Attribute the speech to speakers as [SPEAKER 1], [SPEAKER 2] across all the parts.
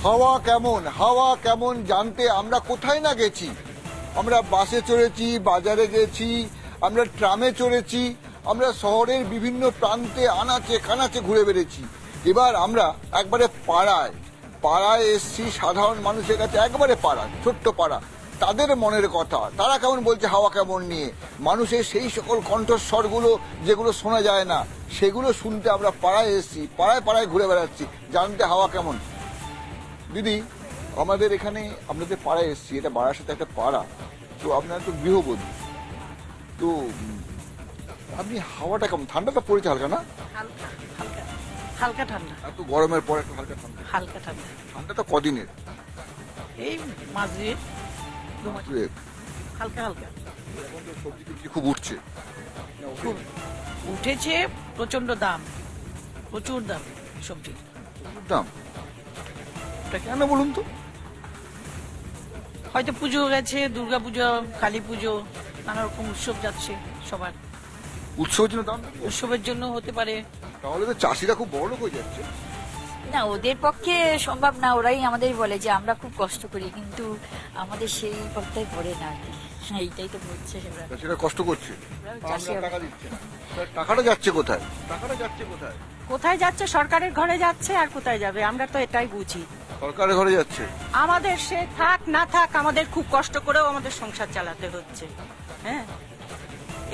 [SPEAKER 1] হাওয়া কেমন জানতে আমরা কোথায় না গেছি। আমরা বাসে চড়েছি, বাজারে গেছি, আমরা ট্রামে চড়েছি, আমরা শহরের বিভিন্ন প্রান্তে আনাচে কানাচে ঘুরে বেড়েছি। এবার আমরা একবারে পাড়ায় এসছি, সাধারণ মানুষের কাছে, একবারে পাড়া, ছোট্ট পাড়া, তাদের মনের কথা, তারা কেমন বলছে হাওয়া কেমন নিয়ে। মানুষের সেই সকল কণ্ঠস্বরগুলো যেগুলো শোনা যায় না, সেগুলো শুনতে আমরা পাড়ায় এসছি, পাড়ায় ঘুরে বেড়াচ্ছি, জানতে হাওয়া কেমন। দিদি, আমাদের এখানে আপনাদের পাড়ায় এসছি, এটা বাড়ার সাথে একটা পাড়া, তো আপনার তো গৃহবধূ, তো আপনি হাওয়াটা কেমন? ঠান্ডাটা পড়েছে হালকা না?
[SPEAKER 2] হালকা হালকা হালকা ঠান্ডা,
[SPEAKER 1] এত গরমের পর একটু হালকা ঠান্ডা।
[SPEAKER 2] হালকা ঠান্ডা।
[SPEAKER 1] ঠান্ডাটা কদিনের?
[SPEAKER 2] এই মাছ দিয়ে হালকা হালকা
[SPEAKER 1] এখন তো সবজি টবজি খুব উঠছে,
[SPEAKER 2] খুব উঠেছে, প্রচন্ড দাম, প্রচুর দাম সবজির।
[SPEAKER 1] প্রচুর দাম। এটা কেন বলুন তো?
[SPEAKER 2] হয়তো পুজো গেছে, দুর্গা পুজো, কালী পুজো, নানা রকম উৎসব যাচ্ছে সবার,
[SPEAKER 1] উৎসবের জন্য দাম বেড়ে গেছে?
[SPEAKER 2] উৎসবের জন্য হতে পারে।
[SPEAKER 1] তাহলে তো চাষিরা খুব বড় লোক হয়ে যাচ্ছে।
[SPEAKER 3] না, ওদের পক্ষে সম্ভব না। ওরাই আমাদের বলে যে আমরা খুব কষ্ট করি, কিন্তু আমাদের সেই পথটাই পড়ে না আর কি। এইটাই তো বলছে ওরা।
[SPEAKER 1] চাষিরা কষ্ট করছে,
[SPEAKER 3] চাষি
[SPEAKER 1] আমরা টাকা দিচ্ছে না। টাকাটা যাচ্ছে কোথায়? টাকাটা যাচ্ছে কোথায়?
[SPEAKER 4] কোথায় যাচ্ছে? সরকারের ঘরে যাচ্ছে, আর কোথায় যাবে? আমরা তো এটাই বুঝি।
[SPEAKER 1] সরকারের ঘরে যাচ্ছে।
[SPEAKER 4] আমাদের সে থাক না থাক, আমাদের খুব কষ্ট করেও আমাদের সংসার চালাতে হচ্ছে। হ্যাঁ,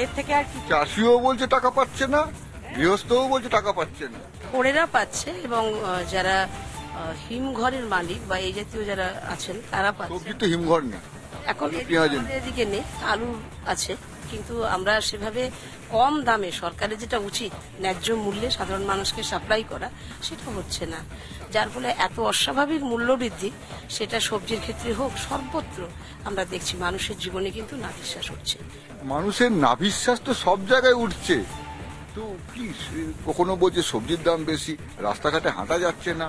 [SPEAKER 4] এর থেকে আর কি।
[SPEAKER 1] চাষিও বলছে টাকা পাচ্ছে না, গৃহস্থও বলছে টাকা পাচ্ছে না।
[SPEAKER 5] পরেরা পাচ্ছে, এবং যারা হিমঘরের মালিক বা এই জাতীয় যারা আছেন তারা পাচ্ছে।
[SPEAKER 1] সবজি তো হিমঘর নেই।
[SPEAKER 5] এখন
[SPEAKER 1] পেঁয়াজ নেই।
[SPEAKER 5] আমাদের এদিকে নেই, আলু আছে, কিন্তু আমরা সেভাবে কম দামে সরকারের যেটা উচিত ন্যায্য মূল্যে সাধারণ মানুষকে সাপ্লাই করা, সেটা হচ্ছে না। যার ফলে এত অস্বাভাবিক মূল্যবৃদ্ধি, সেটা সবজির ক্ষেত্রে হোক, সর্বত্র আমরা দেখছি মানুষের জীবনে কিন্তু নাভিশ্বাস হচ্ছে।
[SPEAKER 1] মানুষের নাভিশ্বাস তো সব জায়গায় উঠছে, তো কি কখনো বলছে সবজির দাম বেশি, রাস্তাঘাটে হাঁটা যাচ্ছে না।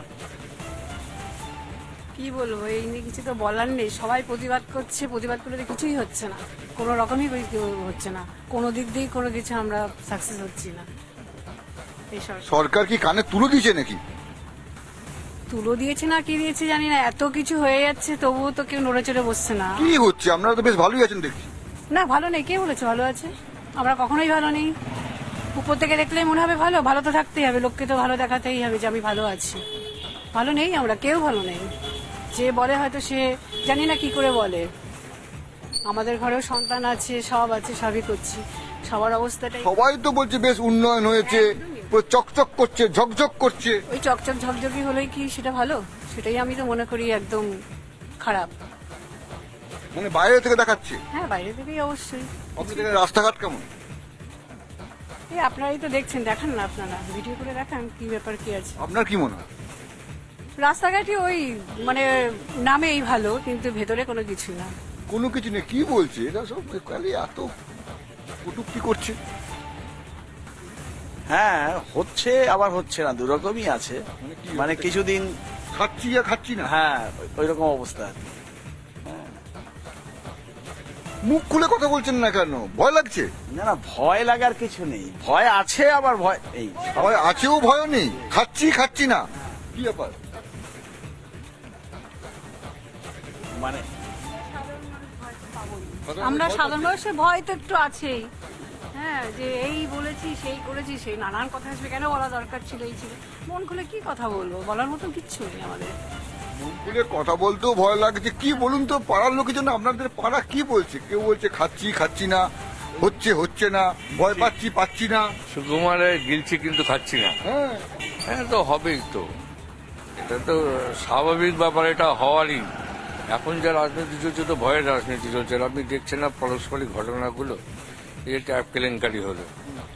[SPEAKER 6] কি বলবো, এই নিয়ে কিছু তো বলার নেই। সবাই প্রতিবাদ করছে, প্রতিবাদ করলে কিছুই হচ্ছে না, কোনো রকমই হচ্ছে না, কোনো দিক দিয়ে কোনো কিছু আমরা সাকসেস হচ্ছি না। এই
[SPEAKER 1] সরকার কি কানে তুলে দিয়েছে নাকি?
[SPEAKER 6] তুলো দিয়েছে না কি দিয়েছে জানি না, এত কিছু হয়ে যাচ্ছে তবুও তো কেউ নড়ে চড়ে বসছে না।
[SPEAKER 1] কি হচ্ছে? আপনারা তো বেশ ভালোই আছেন দেখছি।
[SPEAKER 6] না, ভালো নেই, কে বলেছে ভালো আছে? আমরা কখনোই ভালো নেই। উপর থেকে দেখলেই মনে হবে ভালো, ভালো তো থাকতেই হবে, লোককে তো ভালো দেখাতেই হবে যে আমি ভালো আছি। ভালো নেই, আমরা কেউ ভালো নেই। যে বলে হয়তো সে জানি না কি করে বলে। আমাদের ঘরেও সন্তান আছে, সব আছে, সবই করছি, সবার অবস্থাটাই।
[SPEAKER 1] সবাই তো বলছে বেশ উন্নয়ন হয়েছে, পুরো চকচক করছে, ঝকঝক করছে।
[SPEAKER 6] ওই চকচক ঝকঝকি হলেই কি সেটা ভালো? সেটাই আমি তো মনে করি একদম খারাপ।
[SPEAKER 1] মানে বাইরে থেকে দেখাচ্ছে।
[SPEAKER 6] হ্যাঁ, বাইরে থেকেই অবশ্যই।
[SPEAKER 1] আপনাদের এখানে রাস্তাঘাট কেমন?
[SPEAKER 6] এই আপনারাই তো দেখছেন, দেখান না, আপনারা ভিডিও করে দেখান কি ব্যাপার কি আছে।
[SPEAKER 1] আপনার কি মনে হয়?
[SPEAKER 6] রাস্তাঘাটই ওই মানে নামেই ভালো, কিন্তু ভেতরে কোনো কিছু না।
[SPEAKER 1] কোনো কিছু নেই। কি বলছে এরা সব? খালি এত কটূক্তি করছে।
[SPEAKER 7] হ্যাঁ, হচ্ছে আবার হচ্ছে না, দুরকমই আছে। মানে কিছুদিন
[SPEAKER 1] খাচ্ছি আর খাচ্ছি না।
[SPEAKER 7] হ্যাঁ, ওই রকম অবস্থা।
[SPEAKER 1] মুখ খুলে কথা বলছেন না কেন? ভয় লাগছে?
[SPEAKER 7] না না, ভয় লাগার কিছু নেই, ভয় আছে আবার ভয় নেই।
[SPEAKER 1] ভয় আছেও, ভয়ও নেই। খাচ্ছি না, কি ব্যাপার?
[SPEAKER 7] মানে
[SPEAKER 6] আমরা সাধারণ মানুষের ভয় তো একটু আছেই। হ্যাঁ, যে এই বলেছি, সেই করেছি, সেই নানান কথা আসবে, কেন বলা দরকার ছিল, এই ছিল। মন খুলে কি কথা বলবো? বলার মতো কিচ্ছু নেই আমাদের।
[SPEAKER 1] মুখ খুলে কথা বলতেও ভয় লাগছে। কি বলুন তো, পাড়ার লোকের জন্য আপনাদের পাড়া কি বলছে? কেউ বলছে খাচ্ছি না, হচ্ছে না, ভয় পাচ্ছি না।
[SPEAKER 8] সুকুমারে গিলছি কিন্তু খাচ্ছি না।
[SPEAKER 1] হ্যাঁ,
[SPEAKER 8] হ্যাঁ, তো হবেই তো, এটা তো স্বাভাবিক ব্যাপার, এটা হওয়ারই। এখন যা রাজনীতি চলছে তো ভয়ের রাজনীতি চলছে। আপনি দেখছেন না পারস্পরিক ঘটনাগুলো, এই ট্যাব কেলেঙ্কারি হলো।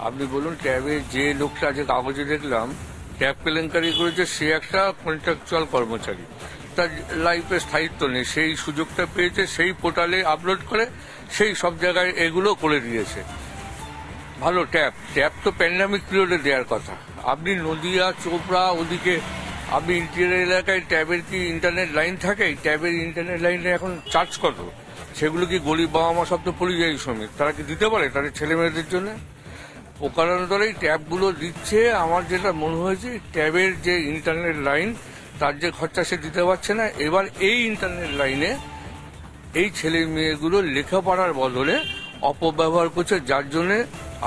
[SPEAKER 8] আপনি বলুন, ট্যাবে যে লোকটা আজকে কাগজে দেখলাম ট্যাব কেলেঙ্কারি করেছে, সে একটা কন্ট্রাকচুয়াল কর্মচারী, তার লাইফে স্থায়িত্ব নেই, সেই সুযোগটা পেয়েছে, সেই পোর্টালে আপলোড করে সেই সব জায়গায় এগুলো করে দিয়েছে। ভালো ট্যাব তো প্যান্ডামিক পিরিয়ডে দেওয়ার কথা। আপনি নদিয়া চোপড়া ওদিকে, আপনি ইন্টেরিয়র এলাকায় ট্যাবের কি ইন্টারনেট লাইন থাকে? ট্যাবের ইন্টারনেট লাইনে এখন চার্জ কত? সেগুলো কি গরিব বাবা মা সব তো পরিযায়ী শ্রমিক, তারা কি দিতে পারে তাদের ছেলে মেয়েদের জন্য? প্রকারান্তরেই ট্যাবগুলো দিচ্ছে। আমার যেটা মনে হয়েছে, ট্যাবের যে ইন্টারনেট লাইন তার যে খরচা সে দিতে পারছে না। এবার এই ইন্টারনেট লাইনে এই ছেলে মেয়েগুলো লেখাপড়ার বদলে অপব্যবহার করছে, যার জন্য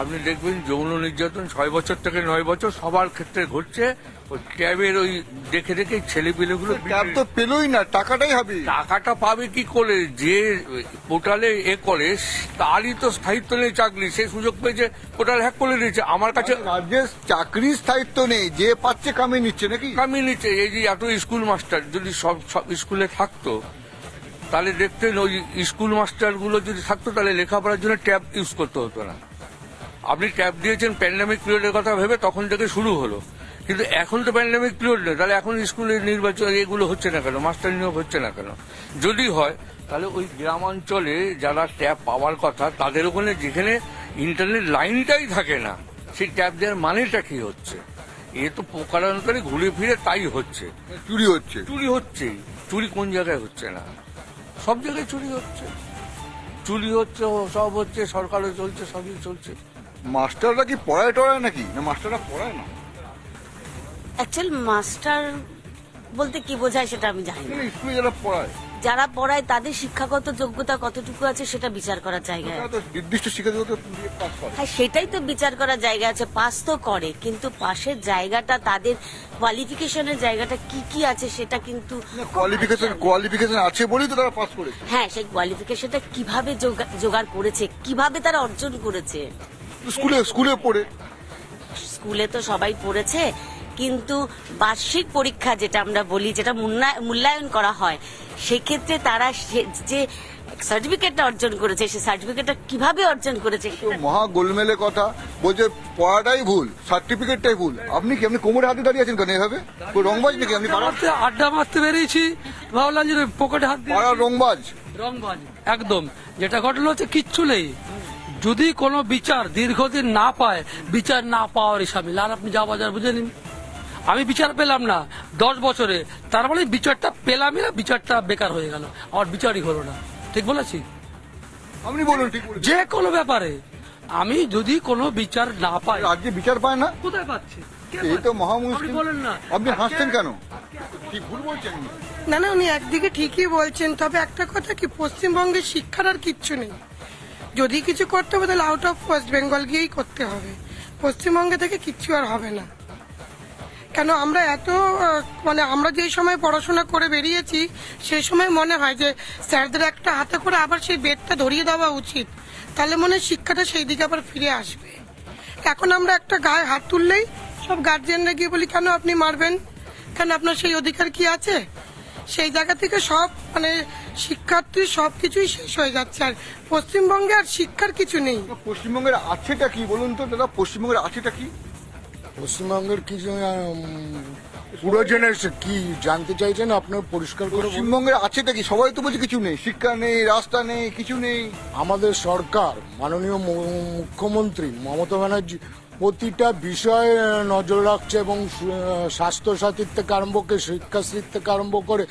[SPEAKER 8] আপনি দেখবেন যৌন নির্যাতন 6 বছর থেকে 9 বছর সবার ক্ষেত্রে ঘটছে। ওই ট্যাবের ওই দেখে দেখে ছেলে পেলেগুলো
[SPEAKER 1] ট্যাব তো পেলোই না, টাকাটাই হবে।
[SPEAKER 8] টাকাটা পাবে কি করে? যে পোর্টালে করে তারই তো স্থায়িত্ব নেই চাকরি, সে সুযোগ পেয়েছে পোর্টাল হ্যাক করে দিয়েছে। আমার কাছে
[SPEAKER 1] রাজ্যের চাকরির স্থায়িত্ব নেই, যে পাচ্ছে কামিয়ে নিচ্ছে নাকি?
[SPEAKER 8] কামিয়ে নিচ্ছে। এই যে এত স্কুল মাস্টার যদি সব স্কুলে থাকতো, তাহলে দেখতেন ওই স্কুল মাস্টার গুলো যদি থাকতো তাহলে লেখাপড়ার জন্য ট্যাব ইউজ করতে হতো না। আপনি ট্যাব দিয়েছেন প্যান্ডামিক পিরিয়ডের কথা ভেবে, তখন থেকে শুরু হলো। কিন্তু এখন তো প্যান্ডামিক পিরিয়ড নেই, তাহলে এখন স্কুলের নির্বাচন এগুলো হচ্ছে না কেন? মাস্টার নিয়োগ হচ্ছে না কেন? যদি হয় তাহলে ওই গ্রামাঞ্চলে যারা ট্যাব পাওয়ার কথা তাদের ওখানে যেখানে ইন্টারনেট লাইনটাই থাকে না, সেই ট্যাব দেওয়ার মানেটা কি হচ্ছে? এ তো প্রকারান্তরে ঘুরে ফিরে তাই হচ্ছে,
[SPEAKER 1] চুরি হচ্ছে।
[SPEAKER 8] চুরি হচ্ছে। চুরি কোন জায়গায় হচ্ছে না? সব জায়গায় চুরি হচ্ছে, চুরি হচ্ছে, সব হচ্ছে, সরকারও চলছে, সবই চলছে।
[SPEAKER 1] মাস্টাররা কি পড়ায় টড়ায় নাকি? না মাস্টাররা পড়ায় না,
[SPEAKER 9] অ্যাকচুয়াল মাস্টার বলতে কি বোঝায় সেটা আমি জানি না।
[SPEAKER 1] স্কুলে যারা পড়ায়
[SPEAKER 9] যারা পড়ায় তাদের শিক্ষাগত যোগ্যতা কতটুকু আছে সেটা বিচার করার জায়গা
[SPEAKER 1] তারা
[SPEAKER 9] আছে।
[SPEAKER 1] তো নির্দিষ্ট শিক্ষাগত পাস করে।
[SPEAKER 9] হ্যাঁ, সেটাই তো বিচার করার জায়গা আছে। পাস তো করে, কিন্তু পাশের জায়গাটা, তাদের কোয়ালিফিকেশনের জায়গাটা কি কি আছে সেটা কিন্তু
[SPEAKER 1] কোয়ালিফিকেশন আছে বলেই তো তারা পাস করেছে।
[SPEAKER 9] হ্যাঁ, সেই কোয়ালিফিকেশনটা কিভাবে জোগাড় করেছে, কিভাবে তারা অর্জন করেছে।
[SPEAKER 1] স্কুলে পড়ে
[SPEAKER 9] স্কুলে তো সবাই পড়েছে, কিন্তু বার্ষিক পরীক্ষা যেটা আমরা বলি, যেটা মূল্যায়ন করা হয়, সেক্ষেত্রে তারা যে সার্টিফিকেটটা অর্জন করেছে, সেই সার্টিফিকেটটা কিভাবে অর্জন করেছে
[SPEAKER 1] তো মহা গোলমেলে কথা বলছে, পড়াটাই ভুল, সার্টিফিকেটটাই ভুল। আপনি কি আপনি কোমরে হাতে দাঁড়িয়ে আছেন কেন এভাবে? কোই রংবাজ নাকি আপনি?
[SPEAKER 10] আড্ডা মারতে বেরিয়েছি, ভাবলাম যে পকেটে হাত দিয়ে
[SPEAKER 1] পাড়ার রংবাজ।
[SPEAKER 10] রংবাজ একদম। যেটা ঘটলো হচ্ছে কিচ্ছু নেই। যদি কোনো বিচার দীর্ঘদিন না পায়, বিচার না পাওয়ারই সামিল। আর আপনি যা বাজার বুঝে নিন, আমি বিচার পেলাম না 10 বছরে, তার মানে বিচারটা পেলামই না, বিচারটা বেকার হয়ে গেল, আমার বিচারই হলো না। ঠিক বলেছি?
[SPEAKER 1] আপনি বলুন ঠিক বলেছেন।
[SPEAKER 10] যে কোনো ব্যাপারে আমি যদি কোনো বিচার না পাই,
[SPEAKER 1] রাজ্যে বিচার পায় না,
[SPEAKER 10] কোথায় পাচ্ছি? কে
[SPEAKER 1] এই তো
[SPEAKER 10] পাচ্ছে?
[SPEAKER 1] মহা
[SPEAKER 10] আপনি
[SPEAKER 1] মুশকিল।
[SPEAKER 10] বলেন না।
[SPEAKER 1] আপনি হাসছেন কেন? কি ভুল বলছেন?
[SPEAKER 11] না না, উনি একদিকে ঠিকই বলছেন, তবে একটা কথা কি, পশ্চিমবঙ্গের শিক্ষার আর কিচ্ছু নেই। যদি কিছু করতে হবে তাহলে আউট অফ ওয়েস্ট বেঙ্গল গিয়েই করতে হবে, পশ্চিমবঙ্গে থেকে কিচ্ছু আর হবে না। কেন আমরা এত মানে আমরা যেই সময় পড়াশোনা করে বেরিয়েছি, সেই সময় মনে হয় যে স্যারদের একটা হাতে করে আবার সেই বেদটা ধরিয়ে দেওয়া উচিত, তাহলে মনে হয় শিক্ষাটা সেই দিকে আবার ফিরে আসবে। এখন আমরা একটা গায়ে হাত তুললেই সব গার্জিয়ানরা গিয়ে বলি, কেন আপনি মারবেন, কেন আপনার সেই অধিকার কি আছে? সেই জায়গা থেকে সব মানে শিক্ষার্থীর সবকিছুই শেষ হয়ে যাচ্ছে, আর পশ্চিমবঙ্গে আর শিক্ষার কিছু নেই।
[SPEAKER 1] পশ্চিমবঙ্গের আছেটা কি বলুন তো দাদা? পশ্চিমবঙ্গের আছেটা কি?
[SPEAKER 12] পশ্চিমবঙ্গের কিছু পুরো জেনারেশন কি জানতে চাইছেন আপনার পরিষ্কার করে বলুন।
[SPEAKER 1] পশ্চিমবঙ্গের আছেটা কি? সবাই তো বলছে কিছু নেই, শিক্ষা নেই, রাস্তা নেই, কিছু নেই।
[SPEAKER 12] আমাদের সরকার, মাননীয় মুখ্যমন্ত্রী মমতা ব্যানার্জি প্রতিটা বিষয়ে নজর রাখছে এবং স্বাস্থ্য সাথীর থেকে আরম্ভ করে শিক্ষাশ্রীর থেকে আরম্ভ করে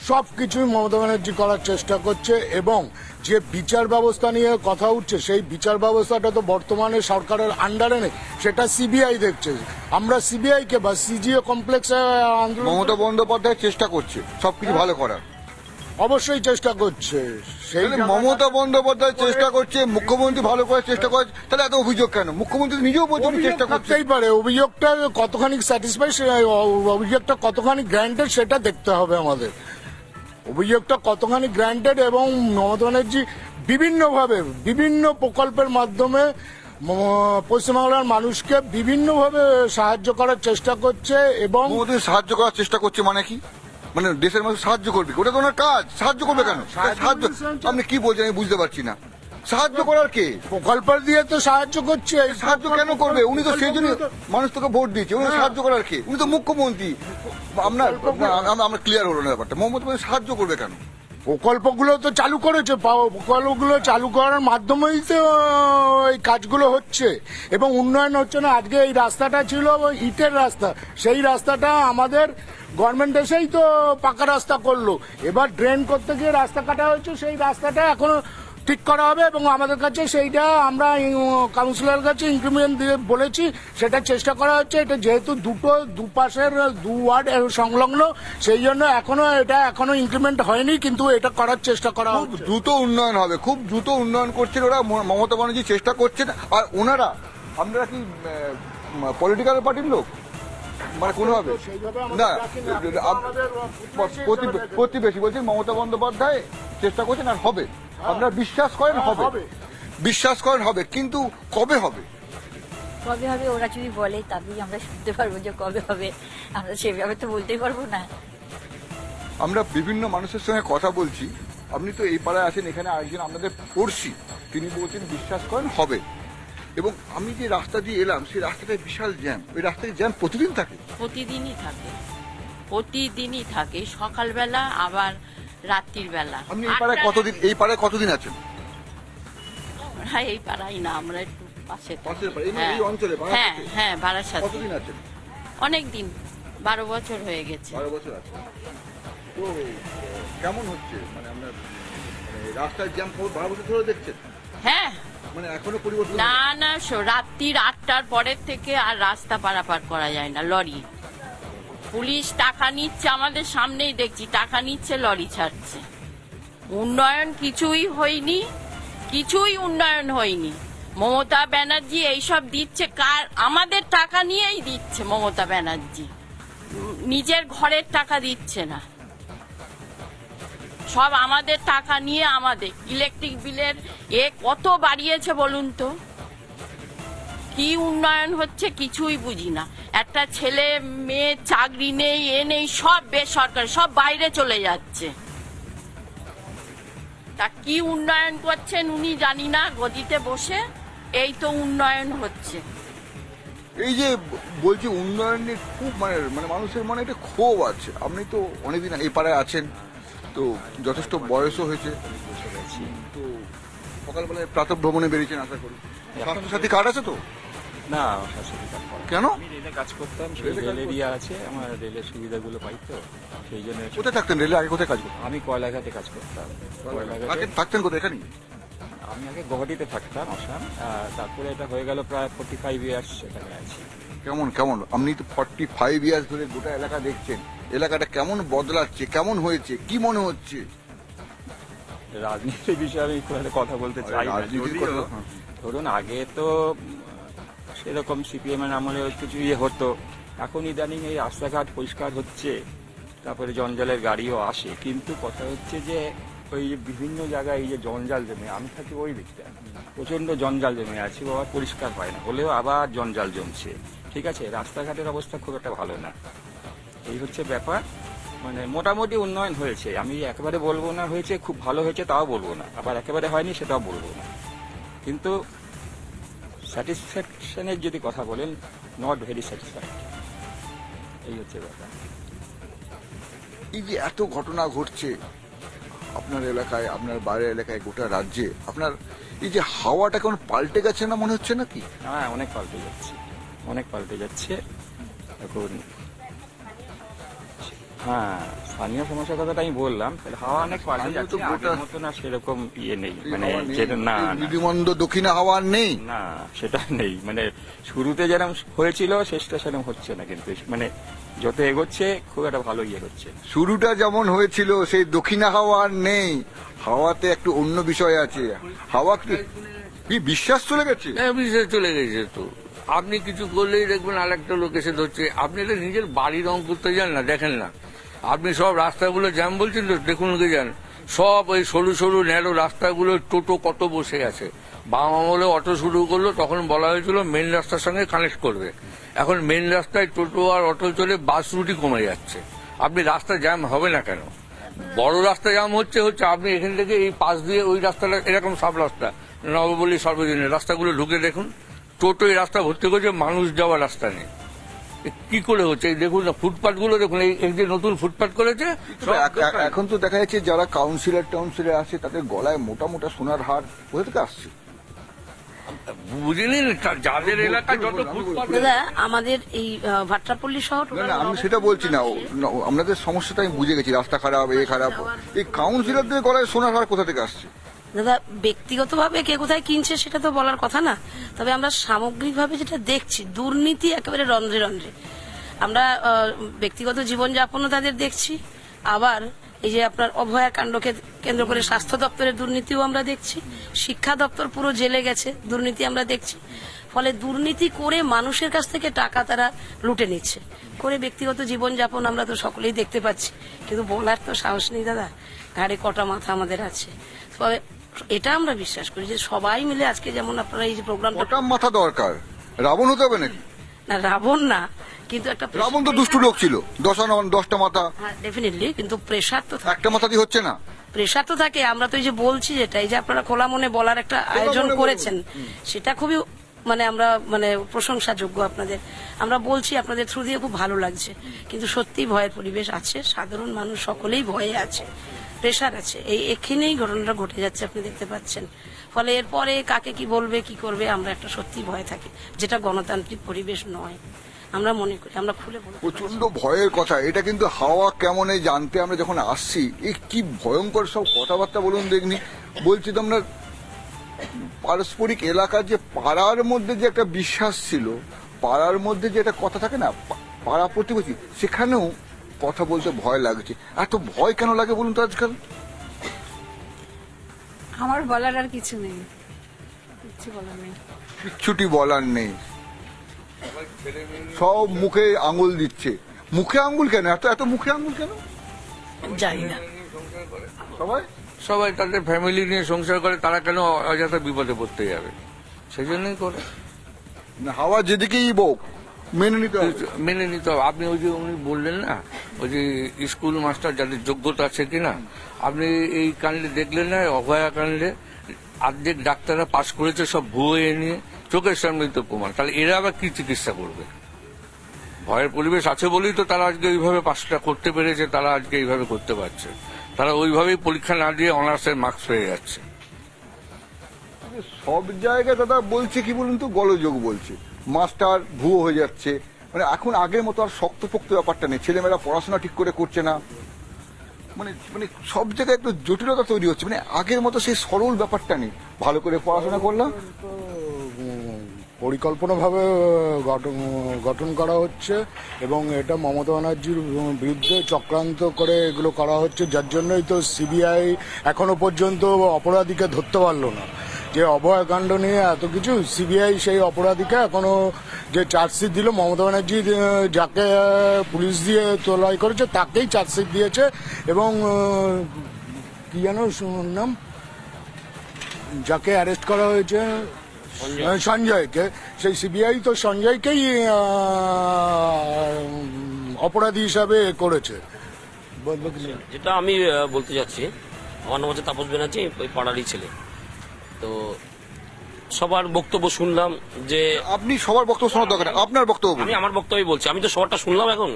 [SPEAKER 12] সবকিছুই মমতা ব্যানার্জি করার চেষ্টা করছে। এবং যে বিচার ব্যবস্থা নিয়ে কথা উঠছে, সেই বিচার ব্যবস্থাটা তো বর্তমানে সরকারের আন্ডারে নেই, সেটা সিবিআই দেখছে। আমরা সিবিআই কে বা সিজিও কমপ্লেক্সে আন্দোলন,
[SPEAKER 1] মমতা বন্দ্যোপাধ্যায় চেষ্টা করছে সবকিছু ভালো করার।
[SPEAKER 12] অবশ্যই চেষ্টা করছে। সেই
[SPEAKER 1] তাহলে মমতা বন্দ্যোপাধ্যায় চেষ্টা করছে, মুখ্যমন্ত্রী ভালো করার চেষ্টা করছে, তাহলে এত অভিযোগ কেন? মুখ্যমন্ত্রী নিজেও বলছেন চেষ্টা করছে।
[SPEAKER 12] থাকতেই পারে, অভিযোগটা কতখানি স্যাটিসফাই, অভিযোগটা কতখানি গ্র্যান্টেড সেটা দেখতে হবে আমাদের। অভিযোগটা কতখানি গ্র্যান্টেড, এবং মমতা ব্যানার্জি বিভিন্নভাবে বিভিন্ন প্রকল্পের মাধ্যমে পশ্চিমবাংলার মানুষকে বিভিন্নভাবে সাহায্য করার চেষ্টা করছে। এবং
[SPEAKER 1] মোদী সাহায্য করার চেষ্টা করছে মানে কি? মানে দেশের মানুষ সাহায্য করবে, ওটা তো ওনার কাজ। সাহায্য করবে কেন? সাহায্য আপনি কি বলছেন আমি বুঝতে পারছি না। সাহায্য করার কে?
[SPEAKER 12] প্রকল্প দিয়ে তো সাহায্য করছে।
[SPEAKER 1] সাহায্য কেন করবে? উনি তো সেই জন্য মানুষ তোকে ভোট দিয়েছে। উনি সাহায্য করার কে? উনি তো মুখ্যমন্ত্রী। আমরা ক্লিয়ার হলো না ব্যাপারটা। মমতা ব্যানার্জি সাহায্য করবে কেন?
[SPEAKER 12] প্রকল্পগুলো তো চালু করেছে, প্রকল্পগুলো চালু করার মাধ্যমেই তো এই কাজগুলো হচ্ছে এবং উন্নয়ন হচ্ছে না। আজকে এই রাস্তাটা ছিল ইটের রাস্তা, সেই রাস্তাটা আমাদের গভর্নমেন্ট এসেই তো পাকা রাস্তা করলো। এবার ড্রেন করতে গিয়ে রাস্তা কাটা হয়েছে, সেই রাস্তাটা এখনো ঠিক করা হবে এবং আমাদের কাছে সেইটা আমরা কাউন্সিলর কাছে ইনক্রিমেন্ট দিয়ে বলেছি, সেটা চেষ্টা করা হচ্ছে। এটা যেহেতু দুপাশের দু ওয়ার্ড সংলগ্ন, সেই জন্য এখনো ইনক্রিমেন্ট হয়নি, কিন্তু এটা করার চেষ্টা করা
[SPEAKER 1] খুব
[SPEAKER 12] হচ্ছে।
[SPEAKER 1] দ্রুত উন্নয়ন হবে, খুব দ্রুত উন্নয়ন করছেন ওরা, মমতা ব্যানার্জি চেষ্টা করছেন। আর ওনারা, আপনারা কি পলিটিক্যাল পার্টির লোক? মানে কোনোভাবে না, প্রতিবেশী বলছেন মমতা বন্দ্যোপাধ্যায় চেষ্টা করছেন আর হবে, আপনারা বিশ্বাস করেন হবে, বিশ্বাস করেন হবে, কিন্তু কবে হবে?
[SPEAKER 3] কবে হবে ওরা যদি বলে তবেই আমরা শুনতে পারবো যে কবে হবে, আমরা সেভাবে তো বলতেই পারবো না।
[SPEAKER 1] আমরা বিভিন্ন মানুষের সঙ্গে কথা বলছি, আপনি তো এই পাড়ায় আছেন, এখানে আরেকজন আপনাদের পড়শি, তিনি বলছেন বিশ্বাস করেন হবে। এবং আমি যে রাস্তা দিয়ে এলাম সেই রাস্তাটায় বিশাল জ্যাম, ওই রাস্তায় জ্যাম প্রতিদিন থাকে।
[SPEAKER 2] প্রতিদিনই থাকে সকালবেলা আবার রাত্রির বেলা।
[SPEAKER 1] আপনি এই পাড়ায় কতদিন আছেন?
[SPEAKER 2] হ্যাঁ, এই পাড়াই না, আমরা একটু পাশে
[SPEAKER 1] পাশের পাড়া, এই অঞ্চলে
[SPEAKER 2] হ্যাঁ বারাসাত।
[SPEAKER 1] কতদিন আছেন?
[SPEAKER 2] অনেক দিন, 12 বছর হয়ে গেছে।
[SPEAKER 1] 12 বছর আছে। তো কেমন হচ্ছে মানে আপনার রাস্তার জ্যাম 12 বছর ধরে দেখছেন?
[SPEAKER 2] হ্যাঁ,
[SPEAKER 1] মানে এখনো পরিবর্তন?
[SPEAKER 2] না রাত্রির 8টার পরের থেকে আর রাস্তা পারাপার করা যায় না। লরি, পুলিশ টাকা নিচ্ছে, আমাদের সামনেই দেখছি টাকা নিচ্ছে, লরি ছাড়ছে। উন্নয়ন কিছুই হয়নি, কিছুই উন্নয়ন হয়নি। মমতা ব্যানার্জি এইসব দিচ্ছে আমাদের টাকা নিয়েই দিচ্ছে। মমতা ব্যানার্জি নিজের ঘরের টাকা দিচ্ছে না, সব আমাদের টাকা নিয়ে আমাদের ইলেকট্রিক বিলের কত বাড়িয়েছে বলুন তো। কি উন্নয়ন হচ্ছে কিছুই বুঝি না। একটা ছেলে মেয়ে চাকরি নেই, নেই, সব বেসরকারি, সব বাইরে চলে যাচ্ছে। তা কি উন্নয়ন করছেন উনি জানি না, গদিতে বসে এই তো উন্নয়ন হচ্ছে।
[SPEAKER 1] এই যে বলছি উন্নয়ন নিয়ে খুব মানে মানুষের মনে একটা ক্ষোভ আছে। আপনি তো অনেকদিন এই পাড়ায় আছেন, তো যথেষ্ট বয়সও হয়েছে, তো সকালবেলায় প্রাতঃ ভ্রমণে বেরিয়েছেন আশা করি। স্বাস্থ্যসাথী কার্ড আছে তো?
[SPEAKER 13] না, আমার স্বাস্থ্যসাথী কার্ড করা।
[SPEAKER 1] কেন?
[SPEAKER 13] আমি রেলে কাজ করতাম, সেই রেল এরিয়া আছে, আমার রেলের সুবিধাগুলো পাই তো, সেই জন্য।
[SPEAKER 1] কোথায় থাকতেন রেলে আগে? কোথায় কাজ করতেন?
[SPEAKER 13] আমি কয়লাঘাটে কাজ করতাম।
[SPEAKER 1] আগে থাকতেন কোথায়? এখানে?
[SPEAKER 13] আমি আগে গুয়াহাটিতে থাকতাম, আসাম। তারপরে এটা হয়ে গেল প্রায় 45 ইয়ার্স এখানে আছি।
[SPEAKER 1] কেমন আপনি তো 45 ইয়ার্স ধরে গোটা এলাকা দেখছেন, এলাকাটা কেমন বদলাচ্ছে, কেমন হয়েছে, কি মনে হচ্ছে?
[SPEAKER 13] রাজনীতির বিষয়ে আমি খুব একটা কথা বলতে চাই না,
[SPEAKER 1] রাজনীতির
[SPEAKER 13] যদিও
[SPEAKER 1] কথা,
[SPEAKER 13] ধরুন আগে তো সেরকম সিপিএম এর আমলে কিছু হতো, এখন ইদানিং এই রাস্তাঘাট পরিষ্কার হচ্ছে, তারপরে জঞ্জালের গাড়িও আসে, কিন্তু কথা হচ্ছে যে ওই বিভিন্ন জায়গায় এই যে জঞ্জাল জমে, আমি থাকি ওই দিকটা, প্রচন্ড জঞ্জাল জমে আছে, আবার পরিষ্কার হয় না, হলেও আবার জঞ্জাল জমছে। ঠিক আছে, রাস্তাঘাটের অবস্থা খুব একটা ভালো না, এই হচ্ছে ব্যাপার। মানে মোটামুটি উন্নয়ন হয়েছে, আমি একেবারে বলবো না হয়েছে খুব ভালো হয়েছে তাও বলবো না, আবার একেবারে হয়নি সেটাও বলবো না, কিন্তু স্যাটিসফ্যাকশনের যদি কথা বলেন, নট ভেরি স্যাটিসফাইড, এই হচ্ছে ব্যাপার।
[SPEAKER 1] এই যে এত ঘটনা ঘটছে আপনার এলাকায়, আপনার বাইরের এলাকায়, গোটা রাজ্যে, আপনার এই যে হাওয়াটা কেমন পাল্টে গেছে না মনে হচ্ছে নাকি?
[SPEAKER 13] হ্যাঁ, অনেক পাল্টে যাচ্ছে, অনেক পাল্টে যাচ্ছে এখন। হ্যাঁ, স্থানীয় সমস্যার কথাটা আমি বললাম, হাওয়া অনেক পাল্টে যাচ্ছে, আগের মতো না সেরকম নেই, মানে না
[SPEAKER 1] বিধিমন্দ দক্ষিণা হাওয়া নেই,
[SPEAKER 13] না সেটা নেই, মানে শুরুতে যেরকম হয়েছিল শেষটা সেরকম হচ্ছে না, কিন্তু মানে যত এগোচ্ছে খুব একটা ভালো হচ্ছে।
[SPEAKER 1] শুরুটা যেমন হয়েছিল সেই দক্ষিণা হাওয়া আর নেই, হাওয়াতে একটু অন্য বিষয় আছে। হাওয়া কি বিশ্বাস চলে গেছে?
[SPEAKER 8] বিশ্বাস চলে গেছে তো, আপনি কিছু করলেই দেখবেন আরেকটা লোক এসে ধরছে। আপনি এটা নিজের বাড়ি রং করতে যান না, দেখেন না, আপনি সব রাস্তাগুলো জ্যাম বলছেন তো, দেখুন যান, সব ওই সরু সরু ন্যারো রাস্তাগুলো টোটো কত বসে আছে। বাম আমলে অটো শুরু করলো, তখন বলা হয়েছিল মেন রাস্তার সঙ্গে কানেক্ট করবে, এখন মেন রাস্তায় টোটো আর অটো চলে, বাস রুটই কমে যাচ্ছে। আপনি রাস্তা জ্যাম হবে না কেন? বড় রাস্তা জ্যাম হচ্ছে আপনি এখান থেকে এই পাশ দিয়ে ওই রাস্তাটা, এরকম সব রাস্তা নবপল্লী সর্বজনীন রাস্তাগুলো ঢুকে দেখুন, টোটো এই রাস্তা ভর্তি করছে, মানুষ যাওয়ার রাস্তা নেই। কি করে হচ্ছে দেখুন না, ফুটপাথ গুলো দেখুন, এই যে নতুন ফুটপাথ করেছে।
[SPEAKER 1] এখন তো দেখা যাচ্ছে যারা কাউন্সিলর আছে তাদের গলায় মোটা মোটা সোনার হার কোথা থেকে আসছে
[SPEAKER 8] বুঝিনি, যাদের এলাকা যত ফুটপাথ।
[SPEAKER 5] দাদা, আমাদের এই ভাট্টাপল্লী শহর,
[SPEAKER 1] না আমি সেটা বলছি না, আপনাদের সমস্যাটা আমি বুঝে গেছি, রাস্তা খারাপ, খারাপ, এই কাউন্সিলরদের গলায় সোনার হার কোথা থেকে আসছে?
[SPEAKER 5] দাদা ব্যক্তিগতভাবে কে কোথায় কিনছে সেটা তো বলার কথা না, তবে আমরা সামগ্রিকভাবে যেটা দেখছি দুর্নীতি একেবারে রন্ধ্রে রন্ধ্রে। আমরা ব্যক্তিগত জীবনযাপনও তাদের দেখছি, আবার এই যে আপনার অভয়া কাণ্ডকে কেন্দ্র করে স্বাস্থ্য দপ্তরের দুর্নীতিও আমরা দেখছি, শিক্ষা দপ্তর পুরো জেলে গেছে, দুর্নীতি আমরা দেখছি। ফলে দুর্নীতি করে মানুষের কাছ থেকে টাকা তারা লুটে নিচ্ছে, করে ব্যক্তিগত জীবনযাপন আমরা তো সকলেই দেখতে পাচ্ছি, কিন্তু বলার তো সাহস নেই দাদা, ঘাড়ে কটা মাথা আমাদের আছে। তবে এটা আমরা বিশ্বাস করি যে সবাই মিলে আজকে যেমন আপনারা এই যে প্রোগ্রামটা,
[SPEAKER 1] কটা মাথা দরকার, রাবণ হতে হবে নাকি?
[SPEAKER 5] না রাবণ না, কিন্তু একটা
[SPEAKER 1] রাবণ তো দুষ্টু লোক ছিল, 10টা মাথা,
[SPEAKER 5] ডেফিনেটলি, কিন্তু প্রেশার তো থাকে,
[SPEAKER 1] একটা মাথা দিয়ে হচ্ছে না।
[SPEAKER 5] প্রেশার তো থাকে। আমরা তো এই যে বলছি যেটা, এই যে আপনারা খোলা মনে বলার একটা আয়োজন
[SPEAKER 1] মনে
[SPEAKER 5] করেছেন, সেটা খুবই আমরা প্রশংসাযোগ্য আপনাদের। আমরা বলছি আপনাদের থ্রু দিয়ে খুব ভালো লাগছে, কিন্তু সত্যি ভয়ের পরিবেশ আছে, সাধারণ মানুষ সকলেই ভয়ে আছে, প্রেশার আছে। এখানেই ঘটনাটা ঘটে যাচ্ছে, আপনি দেখতে পাচ্ছেন। ফলে এরপরে কাকে কি বলবে কি করবে আমরা একটা সত্যি ভয় থাকি, যেটা গণতান্ত্রিক পরিবেশ নয় আমরা মনে করি। আমরা খুলে বলবো
[SPEAKER 1] প্রচন্ড ভয়ের কথা এটা, কিন্তু হাওয়া কেমন জানতে আমরা যখন আসছি, এই কি ভয়ঙ্কর সব কথাবার্তা বলুন দেখনি। বলছি তো আমরা পারস্পরিক এলাকার যে পাড়ার মধ্যে যে একটা বিশ্বাস ছিল, পাড়ার মধ্যে যে একটা কথা থাকে না, পাড়া প্রতিবেশী, সেখানেও কথা বলতে ভয় লাগছে। এত ভয় কেন লাগে বলুন তো আজকাল?
[SPEAKER 6] আমার বলার আর কিছু নেই, কিছু বলার নেই,
[SPEAKER 1] কিচ্ছুটি বলার নেই। সব মুখে আঙুল দিচ্ছে। মুখে আঙুল কেন, এত মুখে আঙুল কেন
[SPEAKER 5] জানি না।
[SPEAKER 1] সবাই
[SPEAKER 8] সবাই তাদের ফ্যামিলি নিয়ে সংসার করে, তারা কেন অযথা বিপদে পড়তে যাবে? সেই জন্যই করে।
[SPEAKER 1] হাওয়া যেদিকেই বক মেনে নিতে হবে।
[SPEAKER 8] মেনে নিতে হবে। আপনি ওই যে উনি বললেন না, ওই যে স্কুল মাস্টার যাদের যোগ্যতা আছে কিনা, আপনি এই কাণ্ডে দেখলেন না, অভয়া কাণ্ডে অর্ধেক ডাক্তাররা পাশ করেছে সব ভুয়ো নিয়ে, চোখের সামনে তো প্রমাণ। তাহলে এরা আবার কি চিকিৎসা করবে? ভয়ের পরিবেশ আছে বলেই তো তারা আজকে এইভাবে পাশটা করতে পেরেছে, তারা আজকে এইভাবে করতে পারছে। তারা ওইভাবেই পরীক্ষা না দিয়ে অনার্সের মার্কস পেয়ে যাচ্ছে।
[SPEAKER 1] সব জায়গায় দাদা বলছে কি বলুন তো, গোলযোগ বলছে, মাস্টার ভুয়ো হয়ে যাচ্ছে। মানে এখন আগের মতো আর শক্তপোক্ত ব্যাপারটা নেই, ছেলেমেয়েরা পড়াশোনা ঠিক করে করছে না, মানে মানে সব জায়গায় একটু জটিলতা তৈরি হচ্ছে। মানে আগের মতো সেই সরল ব্যাপারটা নেই, ভালো করে পড়াশোনা করলাম।
[SPEAKER 12] পরিকল্পনাভাবে গঠন করা হচ্ছে এবং এটা মমতা ব্যানার্জির বিরুদ্ধে চক্রান্ত করে এগুলো করা হচ্ছে, যার জন্যই তো সিবিআই এখনো পর্যন্ত অপরাধীকে ধরতে পারলো না। যে অভয়াকাণ্ড নিয়ে এত কিছু, সিবিআই সেই অপরাধীকে এখনো যে চার্জশিট দিল, মমতা ব্যানার্জি যাকে পুলিশ দিয়ে তোলাই করেছে তাকেই চার্জশিট দিয়েছে। এবং কি যেন নাম, যাকে অ্যারেস্ট করা হয়েছে সঞ্জয়কে, সেই সিবিআই তো সঞ্জয়কেই অপরাধী হিসাবে করেছে।
[SPEAKER 14] যেটা আমি বলতে যাচ্ছি, আমার নাম হচ্ছে তাপস ব্যানার্জি, ওই পাড়ারই ছেলে। তো সবার বক্তব্য শুনলাম, যে
[SPEAKER 1] আপনি সবার বক্তব্য শোনার দরকার, আপনার বক্তব্য
[SPEAKER 14] আমি আমার বক্তব্যই বলছি, আমি তো সবারটা শুনলাম এখন।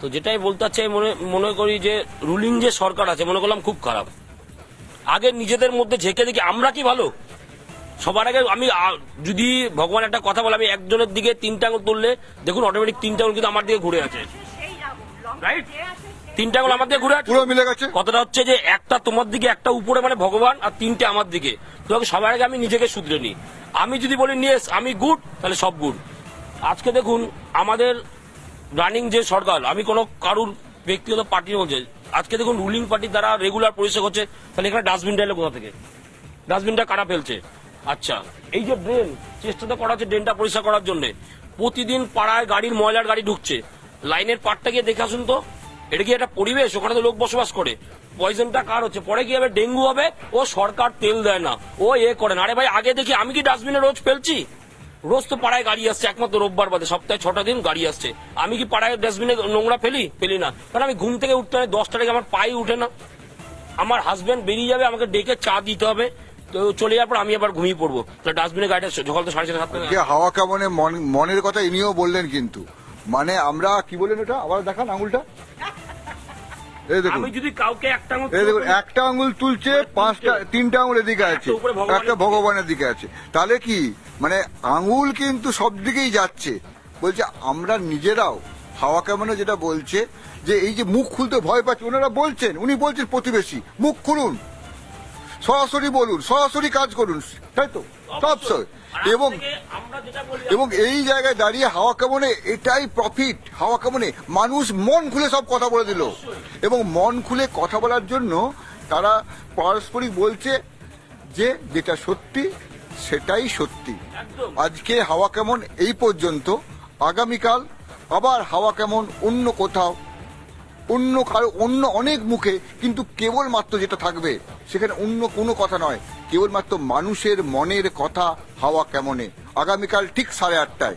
[SPEAKER 14] তো যেটাই বলতে চাচ্ছি, মনে করি যে রুলিং যে সরকার আছে, মনে করলাম খুব খারাপ। আগে নিজেদের মধ্যে ঝেঁকে দেখি আমরা কি ভালো। সবার আগে আমি যদি ভগবান একটা কথা বলে, আমি একজনের দিকে 3টা আঙুল তুললে দেখুন অটোমেটিক 3টা আঙুল কিন্তু আমার দিকে ঘুরে আছে, রাইট? 3টা আঙুল আমার দিকে ঘুরে আছে,
[SPEAKER 1] পুরো মিলে গেছে।
[SPEAKER 14] কথাটা হচ্ছে যে একটা তোমার দিকে, একটা উপরে মানে ভগবান, আর 3টে আমার দিকে। তো সবার আগে আমি নিজেকে শুধরে নিই। আমি যদি বলি ইয়েস আমি গুড, তাহলে সব গুড। আজকে দেখুন আমাদের রানিং যে সরকার, আমি কোনো কারুর ব্যক্তিগত পার্টি বলছে, আজকে দেখুন রুলিং পার্টি দ্বারা রেগুলার পরিষেবা হচ্ছে, তাহলে এখানে ডাস্টবিনটা এলো কোথা থেকে? ডাস্টবিনটা কারা ফেলছে? আচ্ছা, এই যে ড্রেন, চেষ্টা তো করা হচ্ছে ড্রেনটা পরিষ্কার করার জন্য, প্রতিদিন পাড়ায় গাড়ির ময়লার গাড়ি ঢুকছে, লাইনের পাড়টা গিয়ে দেখে আসুন তো, এটা কি একটা পরিবেশ? ওখানে তো লোক বসবাস করে, পয়জনটা কার হচ্ছে? পরে কি হবে? ডেঙ্গু হবে। ও সরকার তেল দেয় না, ও করে না। আরে ভাই, আগে দেখি আমি কি ডাস্টবিনে রোজ ফেলছি? রোজ তো পাড়ায় গাড়ি আসছে, একমাত্র রোববার বাদে সপ্তাহে 6টা দিন গাড়ি আসছে। আমি কি পাড়ায় ডাস্টবিনে নোংরা ফেলি না? কারণ আমি ঘুম থেকে উঠতে হয় 10টা থেকে, আমার পায়ে উঠে না। আমার হাজবেন্ড বেরিয়ে যাবে, আমাকে ডেকে চা দিতে হবে, তো চলে যাওয়ার পর আমি আবার ঘুমিয়ে পড়বো। ডাস্টবিনে গাড়িটা সকাল তো 6:30
[SPEAKER 1] হাওয়া কেমন মনের কথা ইনিও বললেন, কিন্তু মানে আমরা কি বললেন ওটা আবার দেখান আঙুলটা।
[SPEAKER 14] আমি যদি কাউকে একটা আঙুল,
[SPEAKER 1] দেখুন একটা আঙুল তুলছে, 3টা আঙুল এদিকে আছে, একটা ভগবানের দিকে আছে। তাহলে কি মানে আঙুল কিন্তু সব দিকেই যাচ্ছে। বলছে আমরা নিজেরাও, হাওয়া কেমন যেটা বলছে যে এই যে মুখ খুলতে ভয় পাচ্ছে, ওনারা বলছেন, উনি বলছেন প্রতিবেশী মুখ খুলুন, সরাসরি বলুন, সরাসরি কাজ করুন, তাই তো সব এবং এবং এই জায়গায় দাঁড়িয়ে হাওয়া কেমনে এটাই প্রফিট। হাওয়া কেমনে মানুষ মন খুলে সব কথা বলে দিল, এবং মন খুলে কথা বলার জন্য তারা পারস্পরিক বলছে যে যেটা সত্যি সেটাই সত্যি। আজকে হাওয়া কেমন এই পর্যন্ত, আগামীকাল আবার হাওয়া কেমন অন্য কোথাও, অন্য কারো, অন্য অনেক মুখে, কিন্তু কেবলমাত্র যেটা থাকবে সেখানে অন্য কোনো কথা নয়, কেবলমাত্র মানুষের মনের কথা হাওয়া কেমনে। আগামীকাল ঠিক 8:30টায়।